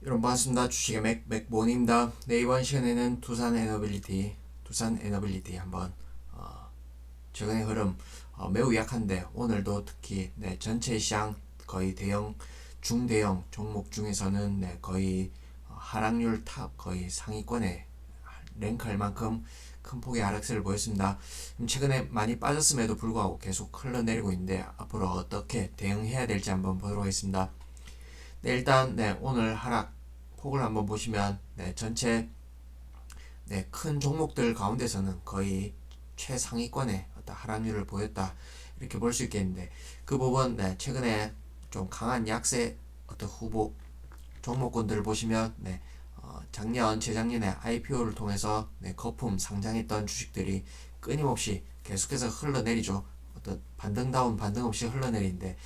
여러분 반갑습니다. 주식의 맥모닝입니다. 네, 이번 시간에는 두산 에너빌리티 한번 최근의 흐름 매우 약한데 오늘도 특히 전체 시장 거의 중대형 종목 중에서는 거의 하락률 탑 거의 상위권에 랭크할 만큼 큰 폭의 하락세를 보였습니다. 최근에 많이 빠졌음에도 불구하고 계속 흘러내리고 있는데 앞으로 어떻게 대응해야 될지 한번 보도록 하겠습니다. 일단 오늘 하락 폭을 한번 보시면 전체 큰 종목들 가운데서는 거의 최상위권의 어떤 하락률을 보였다 이렇게 볼 수 있겠는데 그 부분 최근에 좀 강한 약세 어떤 후보 종목군들을 보시면 작년 재작년에 IPO를 통해서 거품 상장했던 주식들이 끊임없이 계속해서 흘러내리죠. 어떤 반등다운 반등 없이 흘러내리는데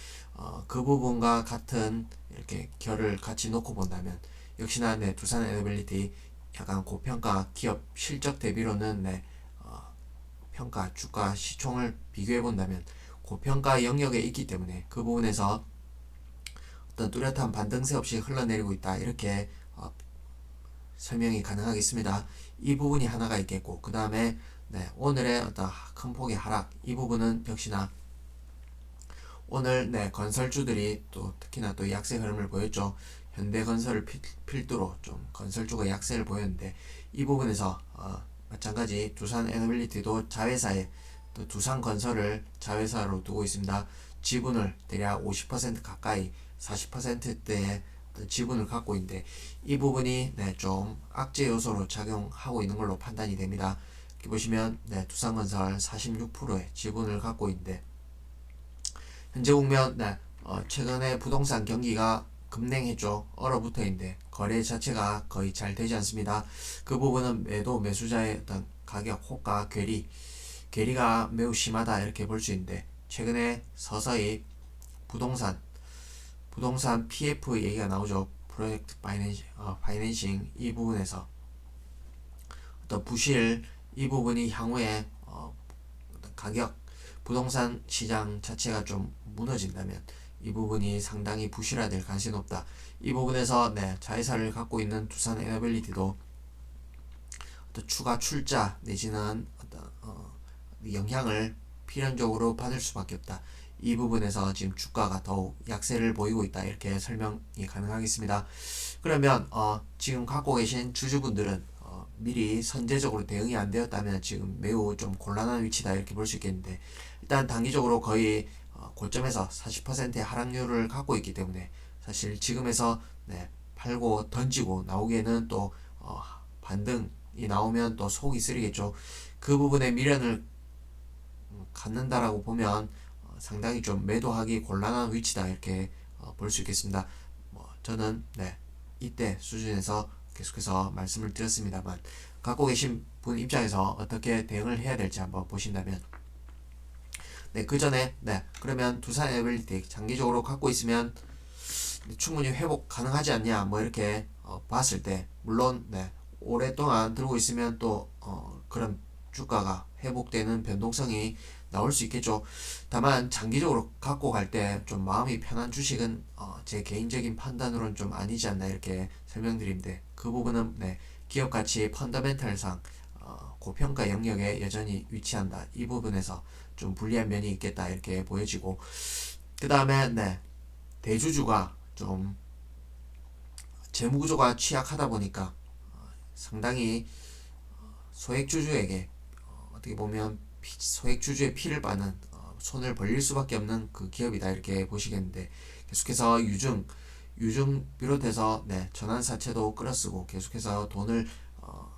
그 부분과 같은 이렇게 결을 같이 놓고 본다면 역시나 두산 에너빌리티 약간 고평가 기업 실적 대비로는 평가 주가 시총을 비교해 본다면 고평가 영역에 있기 때문에 그 부분에서 어떤 뚜렷한 반등세 없이 흘러내리고 있다 이렇게 설명이 가능하겠습니다. 이 부분이 하나가 있겠고 그 다음에 오늘의 어떤 큰 폭의 하락 이 부분은 역시나 오늘 건설주들이 또 특히나 또 약세 흐름을 보였죠. 현대건설을 필두로 좀 건설주가 약세를 보였는데 이 부분에서 마찬가지 두산 에너빌리티도 자회사에 또 두산건설을 자회사로 두고 있습니다. 지분을 대략 50% 가까이 40%대의 지분을 갖고 있는데 이 부분이 좀 악재 요소로 작용하고 있는 걸로 판단이 됩니다. 이렇게 보시면 두산건설 46%의 지분을 갖고 있는데 현재 국면 최근에 부동산 경기가 급냉했죠. 얼어붙어 있는데 거래 자체가 거의 잘 되지 않습니다. 그 부분은 매수자의 어떤 가격 호가 괴리가 매우 심하다 이렇게 볼 수 있는데 최근에 서서히 부동산 PF 얘기가 나오죠. 프로젝트 파이낸싱 이 부분에서 어떤 부실 이 부분이 향후에 가격 부동산 시장 자체가 좀 무너진다면 이 부분이 상당히 부실화될 가능성이 높다. 이 부분에서 자회사를 갖고 있는 두산 에너빌리티도 어떤 추가 출자 내지는 어떤 영향을 필연적으로 받을 수밖에 없다. 이 부분에서 지금 주가가 더욱 약세를 보이고 있다 이렇게 설명이 가능하겠습니다. 그러면 지금 갖고 계신 주주분들은 미리 선제적으로 대응이 안 되었다면 지금 매우 좀 곤란한 위치다 이렇게 볼 수 있겠는데 일단 단기적으로 거의 고점에서 40%의 하락률을 갖고 있기 때문에 사실 지금에서 팔고 던지고 나오기에는 또 반등이 나오면 또 속이 쓰리겠죠. 그 부분에 미련을 갖는다라고 보면 상당히 좀 매도하기 곤란한 위치다 이렇게 볼 수 있겠습니다. 저는 이때 수준에서 계속해서 말씀을 드렸습니다만 갖고 계신 분 입장에서 어떻게 대응을 해야 될지 한번 보신다면 그 전에 그러면 두산 에너빌리티 장기적으로 갖고 있으면 충분히 회복 가능하지 않냐 뭐 이렇게 봤을 때 물론 오랫동안 들고 있으면 또 그런 주가가 회복되는 변동성이 나올 수 있겠죠. 다만 장기적으로 갖고 갈 때 좀 마음이 편한 주식은 제 개인적인 판단으로는 좀 아니지 않나 이렇게 설명드리는데 그 부분은 기업 가치 펀더멘탈상 고평가 영역에 여전히 위치한다. 이 부분에서 좀 불리한 면이 있겠다 이렇게 보여지고 그 다음에 대주주가 좀 재무구조가 취약하다 보니까 상당히 소액주주에게 어떻게 보면 소액주주의 피를 빠는 손을 벌릴 수밖에 없는 그 기업이다 이렇게 보시겠는데 계속해서 유증 비롯해서 전환사채도 끌어쓰고 계속해서 돈을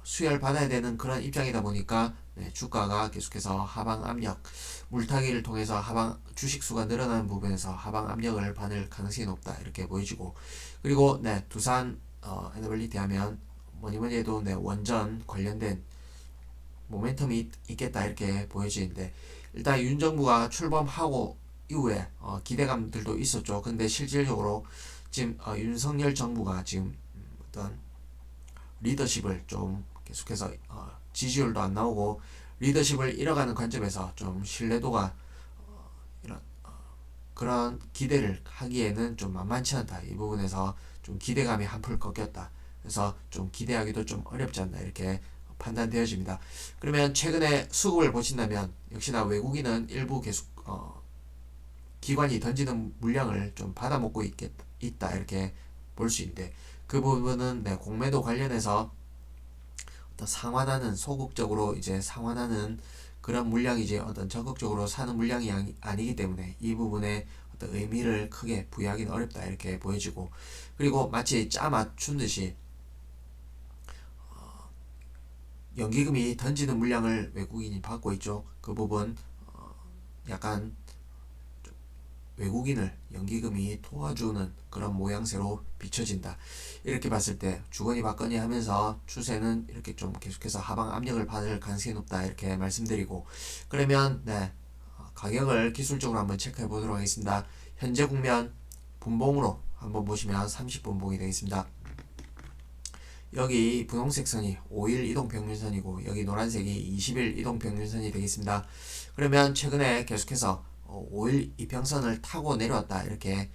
수혈 받아야 되는 그런 입장이다 보니까 주가가 계속해서 하방 압력 물타기를 통해서 하방 주식 수가 늘어나는 부분에서 하방 압력을 받을 가능성이 높다 이렇게 보여지고 그리고 두산 에너빌리티 하면 뭐니뭐니 해도 원전 관련된 모멘텀이 있겠다 이렇게 보여지는데 일단 윤 정부가 출범하고 이후에 기대감들도 있었죠. 근데 실질적으로 지금 윤석열 정부가 지금 어떤 리더십을 좀 계속해서 지지율도 안 나오고 리더십을 잃어가는 관점에서 좀 신뢰도가 이런 그런 기대를 하기에는 좀 만만치 않다. 이 부분에서 좀 기대감이 한풀 꺾였다. 그래서 좀 기대하기도 좀 어렵지 않나 이렇게 판단되어집니다. 그러면 최근에 수급을 보신다면 역시나 외국인은 일부 계속 기관이 던지는 물량을 좀 받아먹고 있다 이렇게 볼 수 있는데 그 부분은 네, 공매도 관련해서 어떤 상환하는 소극적으로 이제 상환하는 그런 물량이 이제 어떤 적극적으로 사는 물량이 아니기 때문에 이 부분에 어떤 의미를 크게 부여하기는 어렵다 이렇게 보여지고 그리고 마치 짜 맞춘 듯이 연기금이 던지는 물량을 외국인이 받고 있죠. 그 부분 약간 외국인을 연기금이 도와주는 그런 모양새로 비춰진다. 이렇게 봤을 때 주거니 받거니 하면서 추세는 이렇게 좀 계속해서 하방 압력을 받을 가능성이 높다 이렇게 말씀드리고 그러면 네 가격을 기술적으로 한번 체크해 보도록 하겠습니다. 현재 국면 분봉으로 한번 보시면 30분봉이 되겠습니다. 여기 분홍색 선이 5일 이동평균선이고 여기 노란색이 20일 이동평균선이 되겠습니다. 그러면 최근에 계속해서 5일 이평선을 타고 내려왔다 이렇게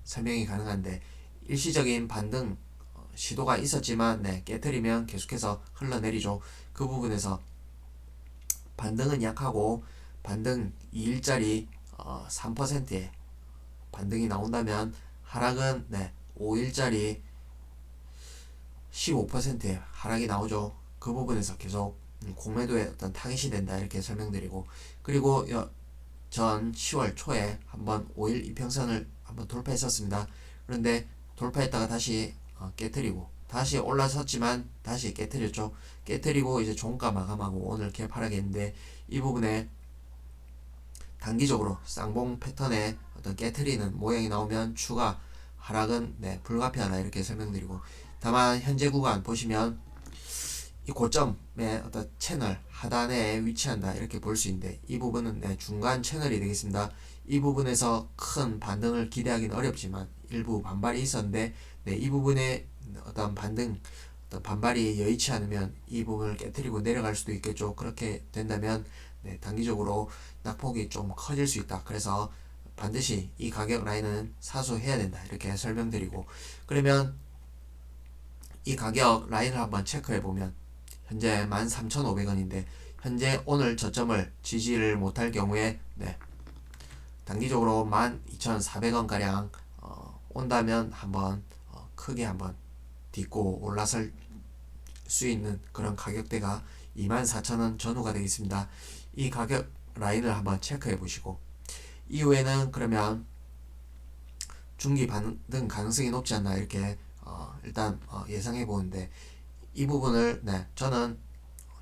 설명이 가능한데 일시적인 반등 시도가 있었지만 네, 깨트리면 계속해서 흘러내리죠. 그 부분에서 반등은 약하고 반등 2일짜리 3%의 반등이 나온다면 하락은 네, 5일짜리 15%의 하락이 나오죠. 그 부분에서 계속 공매도의 어떤 타깃이 된다 이렇게 설명드리고 그리고 전 10월 초에 한번 5일 이평선을 한번 돌파했었습니다. 그런데 돌파했다가 다시 깨트리고 다시 올라섰지만 다시 깨트렸죠. 깨트리고 이제 종가 마감하고 오늘 개파락했는데 이 부분에 단기적으로 쌍봉 패턴의 어떤 깨트리는 모양이 나오면 추가 하락은 네, 불가피하다 이렇게 설명드리고 다만 현재 구간 보시면 이 고점의 어떤 채널 하단에 위치한다 이렇게 볼 수 있는데 이 부분은 네, 중간 채널이 되겠습니다. 이 부분에서 큰 반등을 기대하기는 어렵지만 일부 반발이 있었는데 네, 이 부분에 어떤 어떤 반발이 여의치 않으면 이 부분을 깨뜨리고 내려갈 수도 있겠죠. 그렇게 된다면 네, 단기적으로 낙폭이 좀 커질 수 있다. 그래서 반드시 이 가격 라인은 사수해야 된다 이렇게 설명드리고 그러면 이 가격 라인을 한번 체크해 보면 현재 13,500원인데 현재 오늘 저점을 지지를 못할 경우에 네, 단기적으로 12,400원 가량 온다면 한번 크게 한번 딛고 올라설 수 있는 그런 가격대가 24,000원 전후가 되겠습니다. 이 가격 라인을 한번 체크해 보시고 이후에는 그러면 중기 반등 가능성이 높지 않나 이렇게 일단 예상해 보는데 이 부분을 네, 저는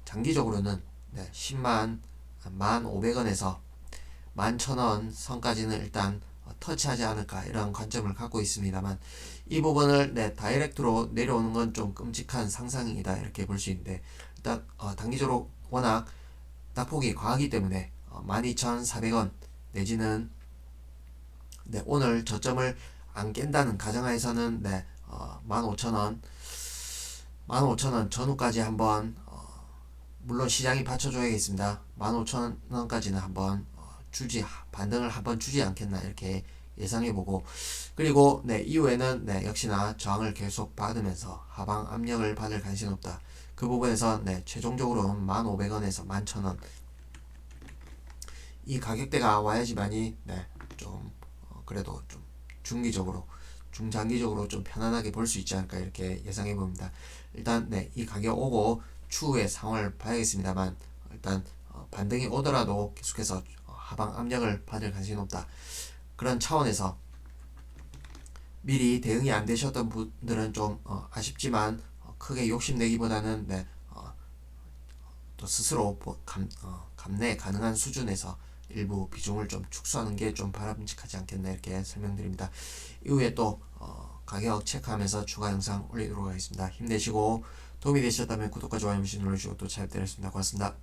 장기적으로는 네, 10만 1,500원에서 11,000원 선까지는 일단 터치하지 않을까 이런 관점을 갖고 있습니다만 이 부분을 네, 다이렉트로 내려오는 건 좀 끔찍한 상상이다 이렇게 볼 수 있는데 일단 단기적으로 워낙 낙폭이 과하기 때문에 12,400원 내지는 네, 오늘 저점을 안 깬다는 가정하에서는 네, 15,000원 15,000원 전후까지 한번 물론 시장이 받쳐줘야겠습니다. 15,000원까지는 한번 반등을 한번 주지 않겠나 이렇게 예상해보고 그리고 네 이후에는 네 역시나 저항을 계속 받으면서 하방 압력을 받을 가능성이 높다. 그 부분에서 네 최종적으로 1,500원에서 11,000원 이 가격대가 와야지만이 네좀 그래도 좀 중기적으로 중장기적으로 좀 편안하게 볼 수 있지 않을까 이렇게 예상해 봅니다. 일단 네 이 가격 오고 추후의 상황을 봐야겠습니다만 일단 반등이 오더라도 계속해서 하방 압력을 받을 가능성이 높다. 그런 차원에서 미리 대응이 안 되셨던 분들은 좀 아쉽지만 크게 욕심내기보다는 네, 또 스스로 감내 가능한 수준에서 일부 비중을 좀 축소하는 게 좀 바람직하지 않겠나 이렇게 설명드립니다. 이후에 또 가격 체크하면서 추가 영상 올리도록 하겠습니다. 힘내시고 도움이 되셨다면 구독과 좋아요 눌러주시고 또 잘 부탁드리겠습니다. 고맙습니다.